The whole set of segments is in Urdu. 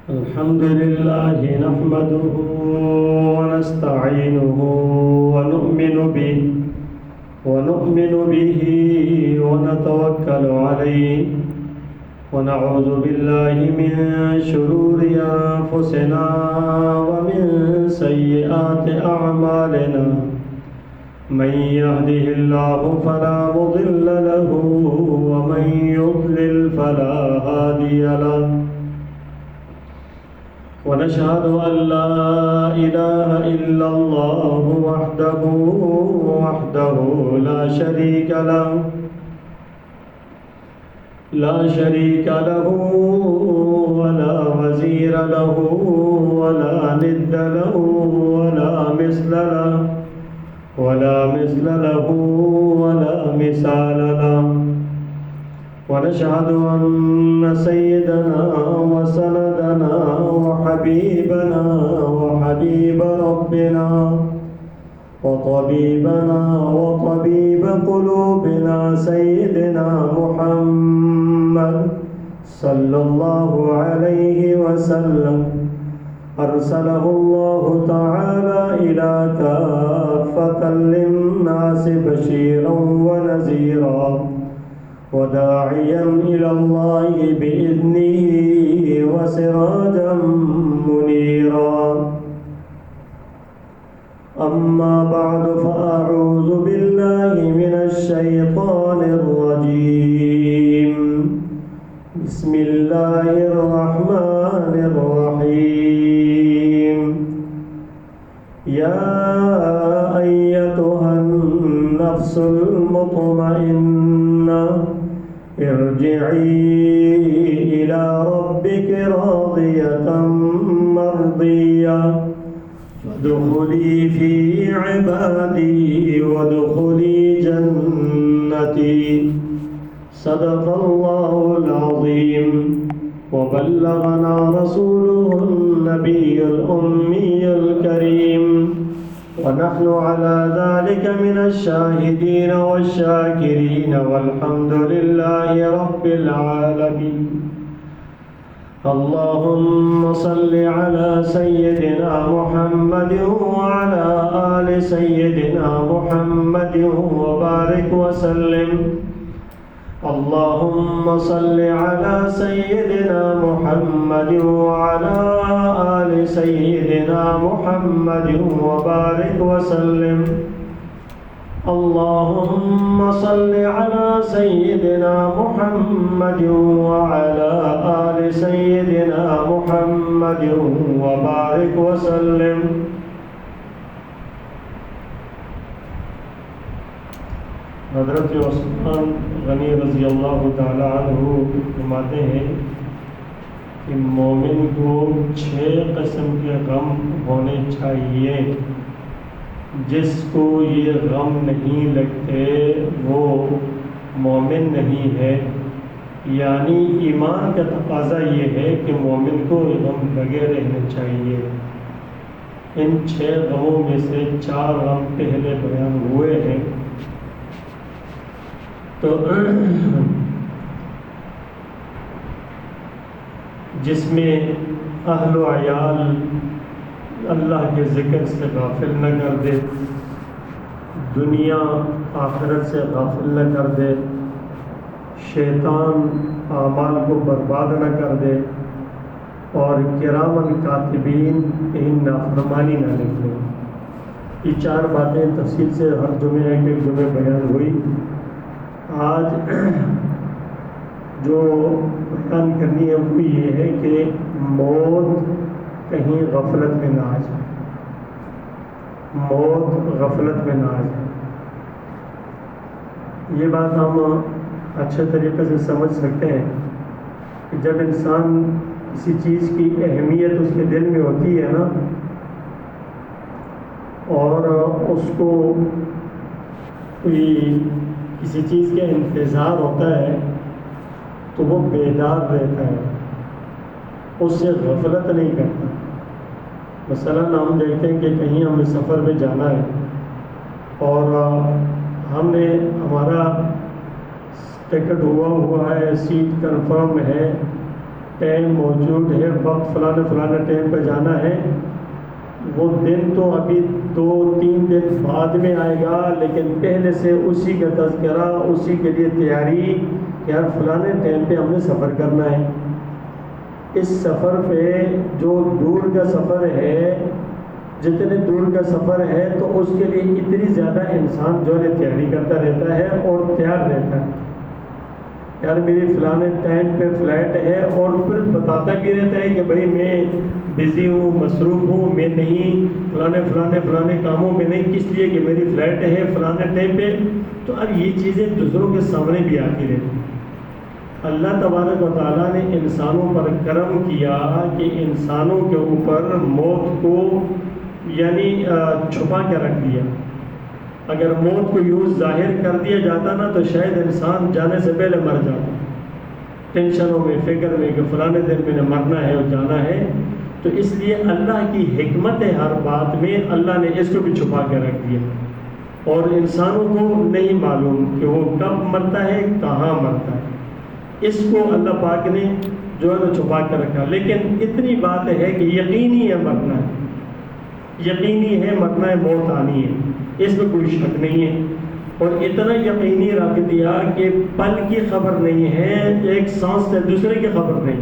الحمد لله نحمده ونستعينه ونؤمن به ونتوكل عليه ونعوذ بالله من شرور أنفسنا ومن سيئات أعمالنا من يهده الله فلا مضل له ومن يضلل فلا هادي له ونشهد أن لا إله إلا الله وحده لا شريك له ولا وزير له ولا ند له ولا مثل له ولا مثال له ونشهد أن سيدنا وسندنا وحبيبنا وحبيب ربنا وطبيبنا وطبيب قلوبنا سيدنا محمد صلى الله عليه وسلم أرسله الله تعالى إلى كافة للناس بشيرا ونذيرا وداعيا إلى الله بإذنه وسراجا منيرا أما بعد فأعوذ بالله من الشيطان الرجيم بسم الله الرحمن الرحيم يا أيتها النفس المطمئنة ارجعي إلى ربك راضية مرضية فادخلي في عبادي وادخلي جنتي صدق الله العظيم وبلغنا رسوله النبي الأمي الكريم ونحن على ذلك من الشاهدين والشاكرين والحمد لله رب العالمين اللهم صل على سيدنا محمد وعلى آل سيدنا محمد وبارك وسلم اللهم صل على سيدنا محمد وعلى آل سيدنا محمد وبارك وسلم اللهم صل على سيدنا محمد وعلى آل سيدنا محمد وبارك وسلم حضرت عثمان غنی رضی اللہ تعالی عنہ فرماتے ہیں کہ مومن کو 6 قسم کے غم ہونے چاہیے، جس کو یہ غم نہیں لگتے وہ مومن نہیں ہے، یعنی ایمان کا تقاضا یہ ہے کہ مومن کو غم لگے رہنے چاہیے۔ ان 6 غموں میں سے 4 غم پہلے بیان ہوئے ہیں، تو جس میں اہل و عیال اللہ کے ذکر سے غافل نہ کر دے، دنیا آخرت سے غافل نہ کر دے، شیطان اعمال کو برباد نہ کر دے، اور کرامن کاتبین کہیں نافرمانی نہ نکلے۔ یہ 4 باتیں تفصیل سے ہر جمعے ایک جمعے بیان ہوئی۔ آج جو بیان کرنی ہے وہ یہ ہے کہ موت کہیں غفلت میں نہ آ جائے، موت غفلت میں نہ آ جائے۔ یہ بات ہم اچھے طریقے سے سمجھ سکتے ہیں کہ جب انسان کسی چیز کی اہمیت اس کے دل میں ہوتی ہے نا، اور اس کو کوئی کسی چیز کا انتظار ہوتا ہے تو وہ بیدار رہتا ہے، اس سے غفلت نہیں کرتا۔ مثلا ہم دیکھتے ہیں کہ کہیں ہمیں سفر پہ جانا ہے اور ہم نے ہمارا ٹکٹ ہوا ہے، سیٹ کنفرم ہے، ٹائم موجود ہے، وقت فلانا ٹائم پہ جانا ہے، وہ دن تو ابھی 2-3 دن بعد میں آئے گا، لیکن پہلے سے اسی کا تذکرہ، اسی کے لیے تیاری کہ یار فلانے ٹائم پہ ہم نے سفر کرنا ہے۔ اس سفر پہ جو دور کا سفر ہے، جتنے دور کا سفر ہے تو اس کے لیے اتنی زیادہ انسان جو ہے تیاری کرتا رہتا ہے اور تیار رہتا ہے، یار میری فلانے ٹائم پہ فلائٹ ہے، اور پھر بتاتا بھی رہتا ہے کہ بھائی میں بزی ہوں، مصروف ہوں، میں نہیں فلانے کاموں میں نہیں، کس لیے کہ میری فلائٹ ہے فلانے ٹائم پہ۔ تو اب یہ چیزیں دوسروں کے سامنے بھی آتی رہتی ہیں۔ اللہ تبارک و تعالیٰ نے انسانوں پر کرم کیا کہ انسانوں کے اوپر موت کو یعنی چھپا کے رکھ دیا۔ اگر موت کو یوں ظاہر کر دیا جاتا نا تو شاید انسان جانے سے پہلے مر جاتا، ٹینشنوں میں، فکر میں کہ فلانے دن میں نے مرنا ہے اور جانا ہے۔ تو اس لیے اللہ کی حکمت ہے ہر بات میں، اللہ نے اس کو بھی چھپا کے رکھ دیا، اور انسانوں کو نہیں معلوم کہ وہ کب مرتا ہے، کہاں مرتا ہے، اس کو اللہ پاک نے جو ہے نا چھپا کے رکھا۔ لیکن اتنی بات ہے کہ یقینی ہے مرنا ہے، یقینی ہے مرنا ہے، موت آنی ہے، اس میں کوئی شک نہیں ہے۔ اور اتنا یقینی رکھ دیا کہ پل کی خبر نہیں ہے، ایک سانس سے دوسرے کی خبر نہیں،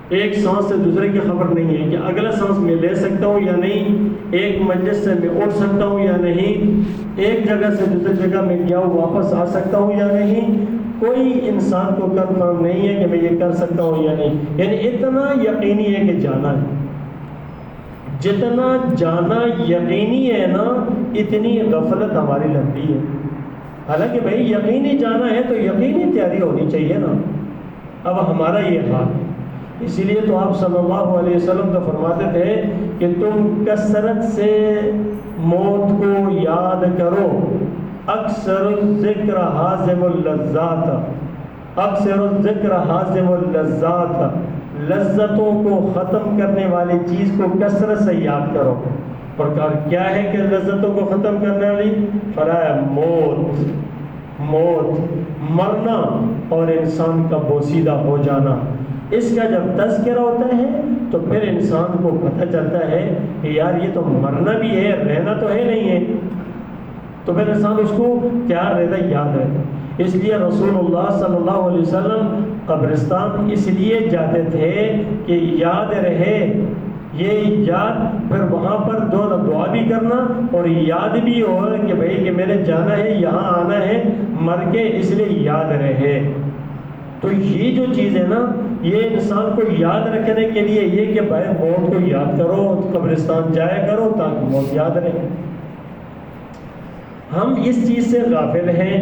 ایک سانس سے دوسرے کی خبر نہیں ہے کہ اگلا سانس میں لے سکتا ہوں یا نہیں، ایک مجلس سے میں اٹھ سکتا ہوں یا نہیں، ایک جگہ سے دوسری جگہ میں گیا ہوں واپس آ سکتا ہوں یا نہیں، کوئی انسان کو کنفرم نہیں ہے کہ میں یہ کر سکتا ہوں یا نہیں۔ یعنی اتنا یقینی ہے کہ جانا ہے، جتنا جانا یقینی ہے نا اتنی غفلت ہماری لگتی ہے۔ حالانکہ بھائی یقینی جانا ہے تو یقینی تیاری ہونی چاہیے نا، اب ہمارا یہ حال ہے۔ اسی لیے تو آپ صلی اللہ علیہ وسلم تو فرماتے تھے کہ تم کثرت سے موت کو یاد کرو، اکثر الذکر حازم اللذات، اکثر الذکر حازم اللذات، لذتوں کو ختم کرنے والی چیز کو کثرت سے یاد کرو۔ اور کیا ہے کہ لذتوں کو ختم کرنے والی؟ فرمایا موت، مرنا اور انسان کا بوسیدہ ہو جانا۔ اس کا جب تذکرہ ہوتا ہے تو پھر انسان کو پتہ چلتا ہے کہ یار یہ تو مرنا بھی ہے، رہنا تو ہے نہیں ہے، تو پھر انسان اس کو تیار رہتا ہے، یاد رہتا ہے۔ اس لیے رسول اللہ صلی اللہ علیہ وسلم قبرستان اس لیے جاتے تھے کہ یاد رہے، یہ یاد، پھر وہاں پر دعا بھی کرنا اور یاد بھی ہو کہ بھائی کہ میں نے جانا ہے، یہاں آنا ہے، مر کے، اس لیے یاد رہے۔ تو یہ جو چیز ہے نا، یہ انسان کو یاد رکھنے کے لیے یہ کہ بھائی موت کو یاد کرو، قبرستان جایا کرو تاکہ موت یاد رہے۔ ہم اس چیز سے غافل ہیں،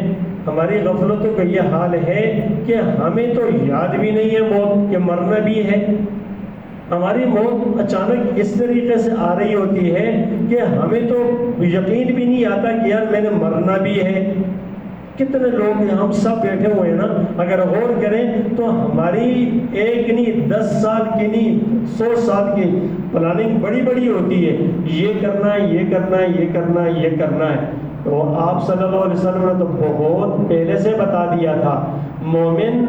ہماری غفلتوں کا یہ حال ہے کہ ہمیں تو یاد بھی نہیں ہے موت کہ مرنا بھی ہے۔ ہماری موت اچانک اس طریقے سے آ رہی ہوتی ہے کہ ہمیں تو یقین بھی نہیں آتا کہ یار میں نے مرنا بھی ہے۔ کتنے لوگ ہیں، ہم سب بیٹھے ہوئے ہیں نا، اگر غور کریں تو ہماری ایک نہیں 10 سال کی نہیں 100 سال کی پلاننگ بڑی بڑی ہوتی ہے، یہ کرنا ہے، یہ کرنا ہے، یہ کرنا ہے، یہ کرنا ہے۔ تو آپ صلی اللہ علیہ وسلم نے تو بہت پہلے سے بتا دیا تھا، مومن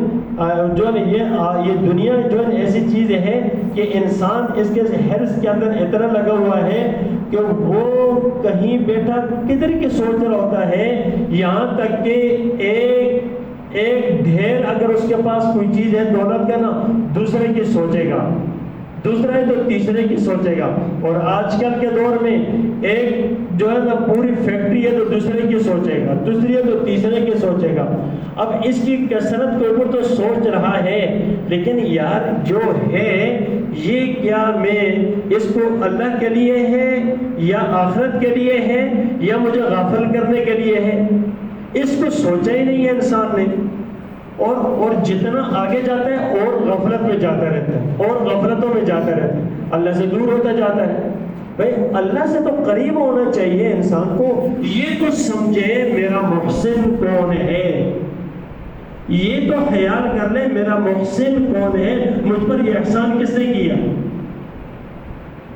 جو ہے یہ دنیا جو ہے ایسی چیز ہے کہ انسان اس کے حرص کے اندر اتنا لگا ہوا ہے کہ وہ کہیں بیٹھا کدھر کی سوچ رہا ہوتا ہے، یہاں تک کہ ایک ڈھیر اگر اس کے پاس کوئی چیز ہے دولت کا نا، دوسرے کی سوچے گا، دوسرا ہے تو تیسرے کی سوچے گا۔ اور آج کل کے دور میں ایک جو ہے نا پوری فیکٹری ہے تو دوسرے کی سوچے گا، دوسری ہے تو تیسرے کی سوچے گا۔ اب اس کی کثرت کے اوپر تو سوچ رہا ہے، لیکن یار جو ہے یہ کیا میں اس کو اللہ کے لیے ہے یا آخرت کے لیے ہے یا مجھے غافل کرنے کے لیے ہے، اس کو سوچا ہی نہیں ہے انسان نے۔ اور جتنا آگے جاتا ہے اور غفلت میں جاتا رہتا ہے، اور غفلتوں میں جاتا رہتا ہے، اللہ سے دور ہوتا جاتا ہے۔ بھائی اللہ سے تو قریب ہونا چاہیے انسان کو، یہ تو سمجھے میرا محسن کون ہے، یہ تو خیال کر لے میرا محسن کون ہے، مجھ پر یہ احسان کس نے کیا۔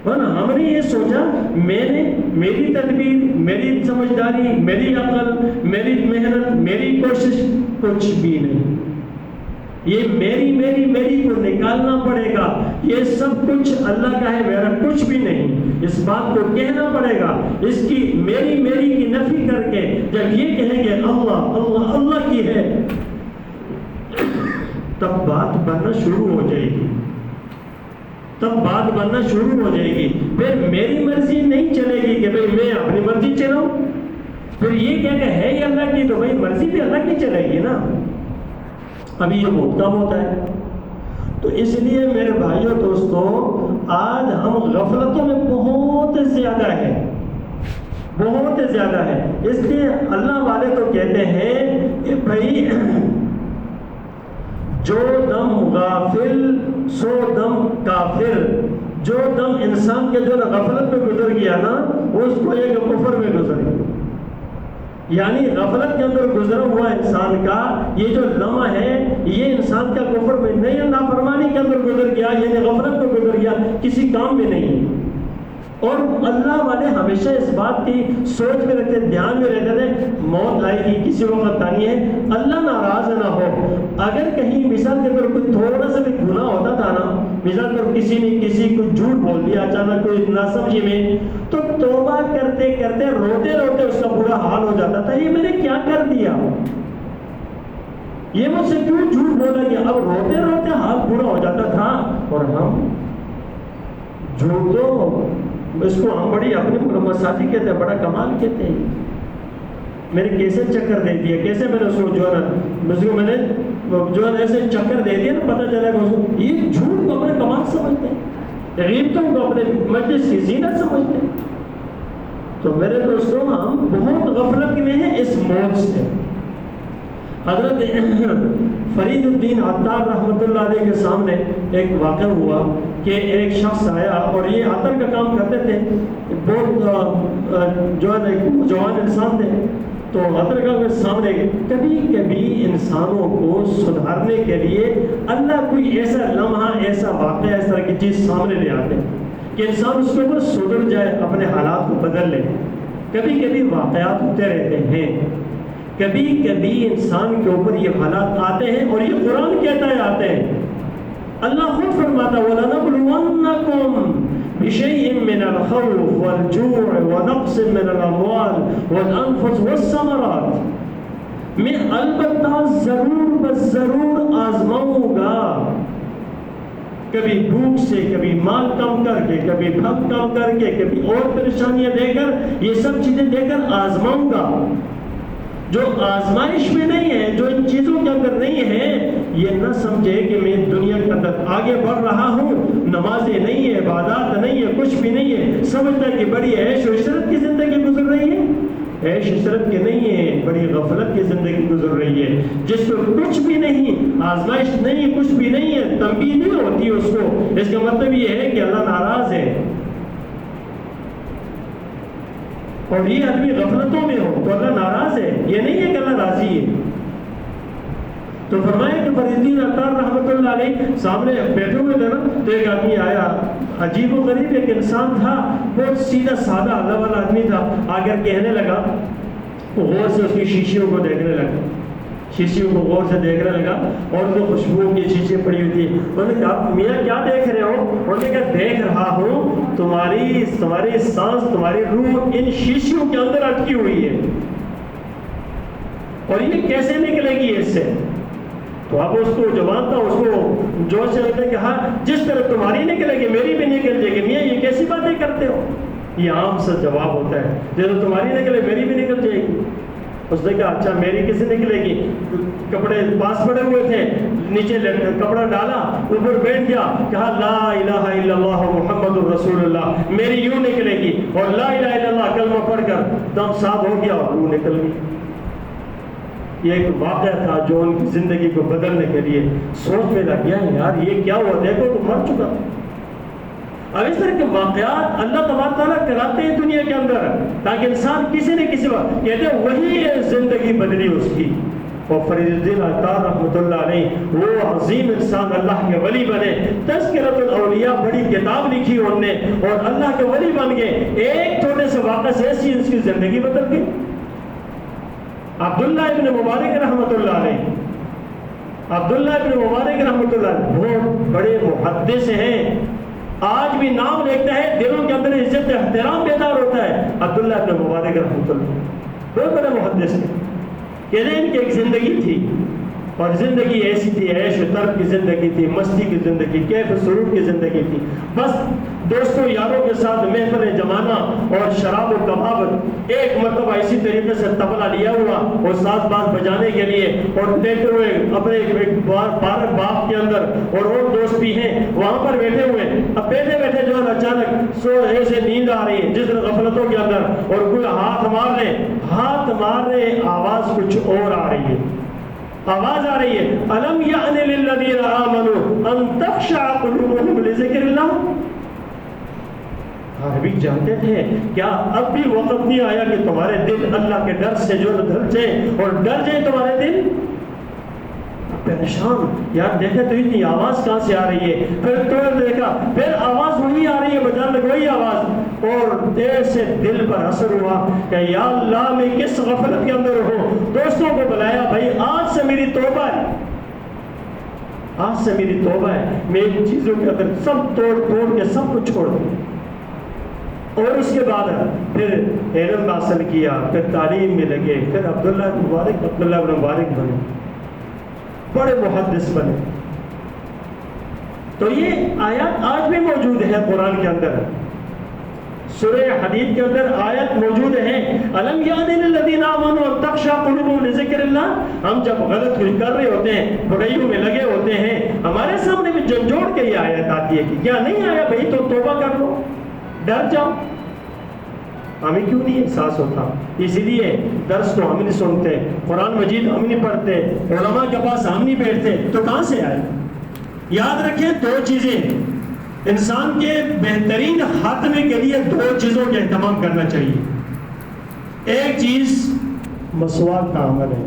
ہم نے یہ سوچا میری تدبیر، میری سمجھداری، میری عقل، میری محنت، میری کوشش، کچھ بھی نہیں۔ یہ میری میری میری کو نکالنا پڑے گا. یہ سب کچھ اللہ کا ہے، میرا کچھ بھی نہیں. اس بات کو کہنا پڑے گا. اس کی میری میری کی نفی کر کے جب یہ کہیں گے اللہ اللہ اللہ کی ہے، تب بات بننا شروع ہو جائے گی. تب بات بننا شروع ہو جائے گی. پھر میری مرضی نہیں چلے گی کہ بھئی میں اپنی مرضی چلاؤں. پھر یہ کہہ کہ ہے یہ اللہ کی، تو بھئی مرضی بھی اللہ کی چلے گی نا. ابھی یہ بہت کم ہوتا ہے. تو اس لیے میرے بھائیوں دوستوں، آج ہم غفلتوں میں بہت زیادہ ہے، بہت زیادہ ہے. اس لیے اللہ والے تو کہتے ہیں کہ بھائی جو دم غافل سو دم کافر. جو دم انسان کے جو غفلت میں گزر گیا نا، اس کو ایک کفر میں گزر گیا. یعنی غفلت کے اندر گزرا ہوا انسان کا یہ جو لمحہ ہے، یہ انسان کا کفر میں نہیں، نافرمانی کے اندر گزر گیا، یعنی غفلت میں گزر گیا، کسی کام میں نہیں. اور اللہ والے ہمیشہ اس بات کی سوچ میں رکھتے، دھیان میں رہتے تھے موت آئے گی کسی وقت آنی ہے. اللہ ناراض نہ ہو. اگر کہیں مثال کے طور کوئی تھوڑا سا بھی گناہ ہوتا تھا نا، مثال پر کسی نے کسی کو جھوٹ بول دیا اچانک کوئی ناسمجھی میں، تو توبہ کرتے کرتے روتے روتے اس کا برا حال ہو جاتا تھا. یہ میں نے کیا کر دیا، یہ مجھ سے کیوں جھوٹ بولا گیا. اب روتے روتے حال برا ہو جاتا تھا. اور ہم جھوٹ تو اس کو ہم بڑی اپنی مسافی کہتے ہیں، بڑا کمال کہتے ہیں. میرے کیسے چکر دے دیا، کیسے میں نے اس کو میں نے جو ہے ایسے چکر دے دیا نا، پتہ چلا کہ اس کو یہ جھوٹ کو اپنے کمال سمجھتے ہیں، غیبتوں کو اپنے مجلس کی زینت سمجھتے ہیں. تو میرے دوستوں، ہم بہت غفلت میں ہیں اس موت سے. حضرت فرید الدین عطار رحمۃ اللہ علیہ کے سامنے ایک واقعہ ہوا کہ ایک شخص آیا اور یہ عطر کا کام کرتے تھے، بہت جو ہے جوان انسان تھے. تو عطر کا سامنے کبھی کبھی انسانوں کو سدھارنے کے لیے اللہ کوئی ایسا لمحہ، ایسا واقعہ، اس طرح کی چیز سامنے لے آتے کہ انسان اس کے اوپر سدھر جائے، اپنے حالات کو بدل لے. کبھی کبھی واقعات ہوتے رہتے ہیں، کبھی کبھی انسان کے اوپر یہ حالات آتے ہیں، اور یہ قرآن کہتا ہے آتے ہیں. اللہ خود فرماتا وَلَنَبْلُوَنَّكُمْ بِشَيْءٍ مِّنَ الْخَوْفِ وَالْجُوعِ وَنَقْصٍ مِّنَ الْأَمْوَالِ وَالْأَنفُسِ وَالثَّمَرَاتِ. میں البتہ ضرور آزماؤں گا، کبھی بھوک سے، کبھی مال کم کر کے، کبھی بھگ کم کر کے، کبھی اور پریشانیاں دے کر، یہ سب چیزیں دے کر آزماؤں گا. جو آزمائش میں نہیں ہے، جو ان چیزوں کے اندر نہیں ہے، یہ نہ سمجھے کہ میں دنیا کے اندر آگے بڑھ رہا ہوں، نمازیں نہیں ہے، عبادات نہیں ہے، کچھ بھی نہیں ہے، سمجھتا کہ بڑی عیش و عشرت کی زندگی گزر رہی ہے. عیش عشرت کی نہیں ہے، بڑی غفلت کی زندگی گزر رہی ہے، جس کو کچھ بھی نہیں، آزمائش نہیں، کچھ بھی نہیں ہے، تنبیہ نہیں ہوتی اس کو. اس کا مطلب یہ ہے کہ اللہ ناراض ہے. اور یہ آدمی غفلتوں میں ہو تو اللہ ناراض ہے، یہ نہیں ہے کہ اللہ راضی ہے. تو فرمایا کہ فرید الدین عطار رحمۃ اللہ علیہ سامنے بیٹھے ہوئے تھے نا، تو ایک آدمی آیا، عجیب و غریب ایک انسان تھا، بہت سیدھا سادہ اللہ والا آدمی تھا. آ کر کہنے لگا، غور سے اس کی شیشیوں کو دیکھنے لگا، شیشیوں کو غور سے دیکھنے لگا، اور تو خوشبو کی شیشیں پڑی ہوئی تھی. انہوں نے کہا میاں کیا دیکھ رہے ہو؟ انہوں نے کہا دیکھ رہا ہوں تمہاری سانس، تمہاری روح ان شیشیوں کے اندر اٹکی ہوئی ہے، اور یہ کیسے نکلے گی اس سے؟ تو اب اس کو جوان تھا، اس کو جوش سے لگتا ہے کہ ہاں جس طرح تمہاری نکلے گی میری بھی نکل جائے گی. میاں یہ کیسی باتیں کرتے ہو؟ یہ عام سا جواب ہوتا ہے، جیسے تمہاری نکلے میری بھی نکل جائے گی. اس نے کہا اچھا میری کیسے نکلے گی؟ کپڑے پاس پڑے ہوئے تھے، نیچے کپڑا ڈالا، اوپر بیٹھ گیا، کہا لا الہ الا اللہ محمد الرسول اللہ، میری یوں نکلے گی. اور لا الہ الا اللہ کلمہ پڑھ کر دم صاف ہو گیا اور روح نکل گئی. یہ ایک واقعہ تھا جو ان کی زندگی کو بدلنے کے لیے سوچ میں لگ گیا یار یہ کیا ہوا، دیکھو تو مر چکا. اب اس طرح کے واقعات اللہ تبارک تعالیٰ کراتے ہیں دنیا کے اندر، تاکہ انسان کسی نہ کسی وقت کہتے ہیں وہی زندگی بدلی اس کی. اور فرید الدین عطار رحمۃ اللہ علیہ وہ عظیم انسان اللہ کے ولی بنے. تذکرۃ الاولیاء بڑی کتاب لکھی انہوں نے، اور اللہ کے ولی بن گئے. ایک چھوٹے سے واقعے سے ایسی اس کی زندگی بدل گئی. عبداللہ ابن مبارک رحمۃ اللہ علیہ عبداللہ ابن مبارک رحمۃ اللہ بہت بڑے محدث ہیں، آج بھی نام لکھتا ہے، دلوں کے اندر عزت احترام بیدار ہوتا ہے۔ عبداللہ ابن مبارک رحمۃ اللہ بہت بڑے محدث ہیں، کہتے ہیں ان کی ایک زندگی تھی، اور زندگی ایسی تھی، عیش و طرب کی زندگی تھی، مستی کی زندگی، کیف و سرور کی زندگی تھی، بس دوستوں یاروں کے ساتھ محفل جمانا اور شراب و کباب۔ ایک مرتبہ اسی طریقے سے طبلہ لیا ہوا اور ساز باز بجانے کے لیے، اور دیکھتے ہوئے اپنے ایک پارک باغ کے اندر، اور دوست بھی ہیں وہاں پر بیٹھے ہوئے، اب بیٹھے بیٹھے جو ہے اچانک ایسے نیند آ رہی ہے جس غفلتوں کے اندر، اور کوئی ہاتھ مار رہے، آواز کچھ اور آ رہی ہے، آواز آ رہی ہے، الم یعن للذین آمنوا ان تخشع قلوبهم لذکر اللہ۔ عربی جانتے تھے کیا اب بھی وقت نہیں آیا کہ تمہارے دل اللہ کے ڈر سے جو ڈر جائیں، اور ڈر جائیں تمہارے دل؟ پریشان یار، دیکھے تو اتنی آواز کہاں سے آ رہی ہے، پھر تو دیکھا، پھر آواز وہی آ رہی ہے، بجان لگ وہی آواز، اور دیر سے دل پر اثر ہوا کہ یا اللہ میں کس غفلت کے اندر ہوں۔ دوستوں کو بلایا، بھائی آج سے میری توبہ ہے، آج سے میری توبہ ہے، میں ان چیزوں کے اندر سب توڑ کے سب کچھ چھوڑ دوں۔ اور اس کے بعد پھر علم حاصل کیا، پھر تعلیم میں لگے، پھر عبداللہ بن مبارک بنے، بڑے محدث بنے۔ تو یہ آیات آج بھی موجود ہے قرآن کے اندر، سورہ حدید کے اندر آیت موجود ہے، الم یعن للذین آمنوا ان تخشع قلوبهم لذکر اللہ۔ ہم جب غلط کچھ کر رہے ہوتے ہیں، برائیوں میں لگے ہوتے ہیں، ہمارے سامنے بھی جھنجھوڑ کے یہ آیت آتی ہے کہ کیا نہیں آیا بھائی تو توبہ کر لو، ڈر جاؤ۔ ہمیں کیوں نہیں احساس ہوتا؟ اسی لیے درس تو ہم نہیں سنتے، قرآن مجید ہم نہیں پڑھتے، علماء کے پاس ہم نہیں بیٹھتے، تو کہاں سے آئے؟ یاد رکھیں دو چیزیں انسان کے بہترین خاتمے کے لیے، دو چیزوں کا اہتمام کرنا چاہیے۔ ایک چیز مسواک کا عمل ہے،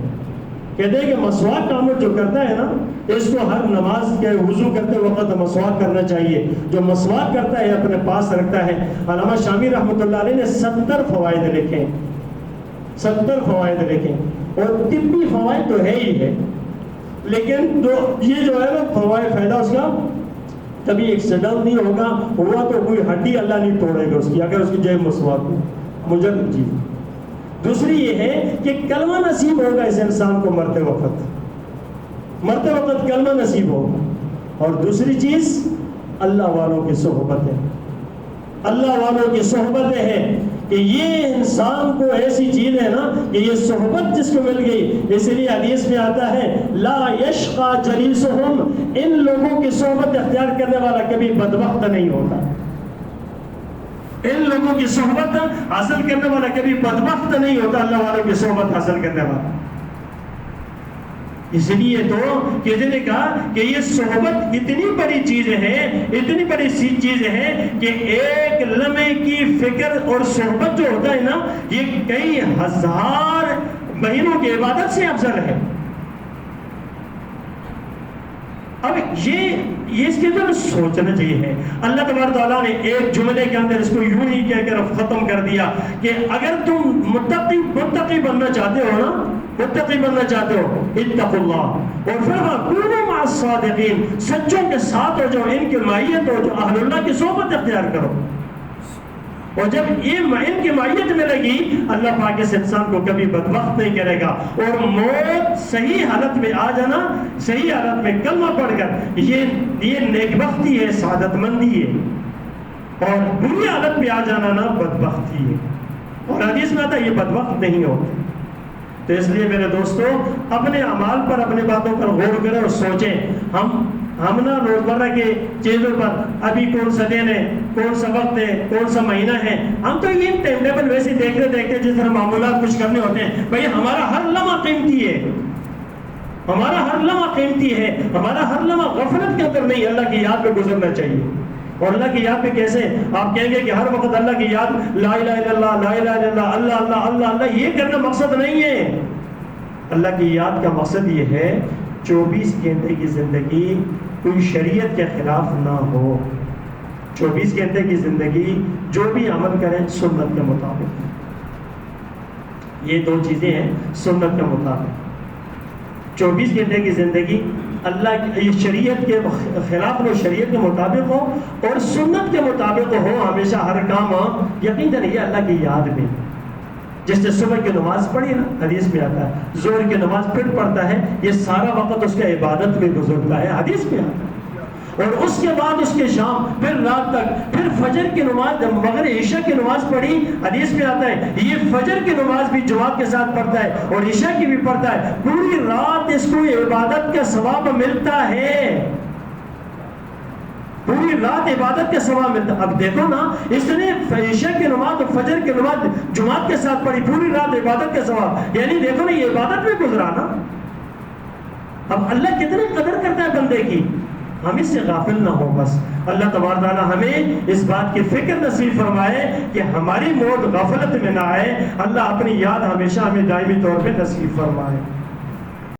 کہتے ہیں کہ مسواک کا عمل جو کرتا ہے نا، اس کو ہر نماز کے وضو کرتے وقت مسواک کرنا چاہیے۔ جو مسواک کرتا ہے اپنے پاس رکھتا ہے۔ علامہ شامی رحمۃ اللہ علیہ نے 70 فوائد لکھے، 70 فوائد لکھے، اور طبی فوائد تو ہے ہی ہے، لیکن یہ جو ہے نا فوائد، فائدہ اس کا کبھی ایکسیڈنٹ نہیں ہوگا، ہوا تو کوئی ہڈی اللہ نہیں توڑے گا اس کی، اگر اس کی جائے مسواک ہو، مجرد چیز۔ دوسری یہ ہے کہ کلمہ نصیب ہوگا اس انسان کو مرتے وقت کلمہ نصیب ہوگا۔ اور دوسری چیز اللہ والوں کی صحبت ہے، اللہ والوں کی صحبتیں ہیں، کہ یہ انسان کو ایسی چیز ہے نا کہ یہ صحبت جس کو مل گئی، اس لیے حدیث میں آتا ہے لا یشقى جلیسہم، ان لوگوں کی صحبت اختیار کرنے والا کبھی بدبخت نہیں ہوتا، ان لوگوں کی صحبت حاصل کرنے والا کبھی بدبخت نہیں ہوتا، اللہ والوں کی صحبت حاصل کرنے والا۔ اس لیے تو کسی نے کہا کہ یہ صحبت اتنی بڑی چیز ہے، اتنی بڑی چیز ہے کہ ایک لمحے کی فکر اور صحبت جو ہوتا ہے نا، یہ کئی ہزار مہینوں کی عبادت سے افضل ہے۔ اب یہ اس کے اندر سوچنا چاہیے ہے۔ اللہ تبارک تعالیٰ نے ایک جملے کے اندر اس کو یوں ہی کہہ کر ختم کر دیا کہ اگر تم متقی بننا چاہتے ہو نا، متقی بننا چاہتے ہو، اتقوا اللہ، اور پھر کونوا مع الصادقین، سچوں کے ساتھ ہو جاؤ، ان کی معیت ہو جو اہل اللہ کی صحبت اختیار کرو۔ اور جب یہ ان کی معیت ملے گی، اللہ پاک اس انسان کو کبھی بدبخت نہیں کرے گا، اور موت صحیح حالت میں آ جانا، صحیح حالت میں کلمہ پڑھ کر، یہ نیک بختی ہے، سعادت مندی ہے، اور بری حالت میں آ جانا نا بدبختی ہے، اور حدیث میں آتا ہے یہ بدبخت نہیں ہوتے۔ تو اس لیے میرے دوستو اپنے اعمال پر، اپنے باتوں پر غور کریں اور سوچیں۔ ہم نا روزمرہ کے چیزوں پر ابھی کون سا دن ہے، کون سا وقت ہے، کون سا مہینہ ہے، ہم تو یہ ٹائم ٹیبل ویسے دیکھتے جس طرح معمولات کچھ کرنے ہوتے ہیں۔ بھائی ہمارا ہر لمحہ قیمتی ہے، ہمارا ہر لمحہ قیمتی ہے، ہمارا ہر لمحہ غفلت کے اندر نہیں، اللہ کی یاد پہ گزرنا چاہیے۔ اور اللہ کی یاد پہ کیسے؟ آپ کہیں گے کہ ہر وقت اللہ کی یاد، لا الہ الا اللہ، لا الہ الا اللہ، اللہ اللہ اللہ اللہ، یہ کرنا مقصد نہیں ہے۔ اللہ کی یاد کا مقصد یہ ہے 24 گھنٹے کی زندگی کوئی شریعت کے خلاف نہ ہو، 24 گھنٹے کی زندگی جو بھی عمل کریں سنت کے مطابق، یہ دو چیزیں ہیں سنت کے مطابق۔ 24 گھنٹے کی زندگی اللہ کی شریعت کے خلاف ہو، شریعت کے مطابق ہو اور سنت کے مطابق ہو ہمیشہ ہر کام، یقیناً یہ اللہ کی یاد میں. جس نے صبح کی نماز پڑھی نا، حدیث میں آتا ہے ظہر کی نماز پھر پڑھتا ہے، یہ سارا وقت اس کا عبادت میں گزرتا ہے، حدیث میں آتا ہے. اور اس کے بعد اس کے شام پھر رات تک، پھر فجر کی نماز، مغرب عشاء کی نماز پڑھی، حدیث میں آتا ہے یہ فجر کی نماز بھی جماعت کے ساتھ پڑھتا ہے اور عشاء کی بھی پڑھتا ہے، پوری رات اس کو عبادت کا ثواب ملتا ہے، پوری رات عبادت کا ثواب ملتا ہے. اب دیکھو نا، اس نے عشاء کی نماز اور فجر کی نماز جماعت کے ساتھ پڑھی، پوری رات عبادت کا ثواب، یعنی دیکھو نا یہ عبادت میں گزرا نا. اب اللہ کتنی قدر کرتا ہے بندے کی، ہم اس سے غافل نہ ہو. بس اللہ تبارک تعالیٰ ہمیں اس بات کی فکر نصیب فرمائے کہ ہماری موت غفلت میں نہ آئے. اللہ اپنی یاد ہمیشہ ہمیں دائمی طور پہ نصیب فرمائے.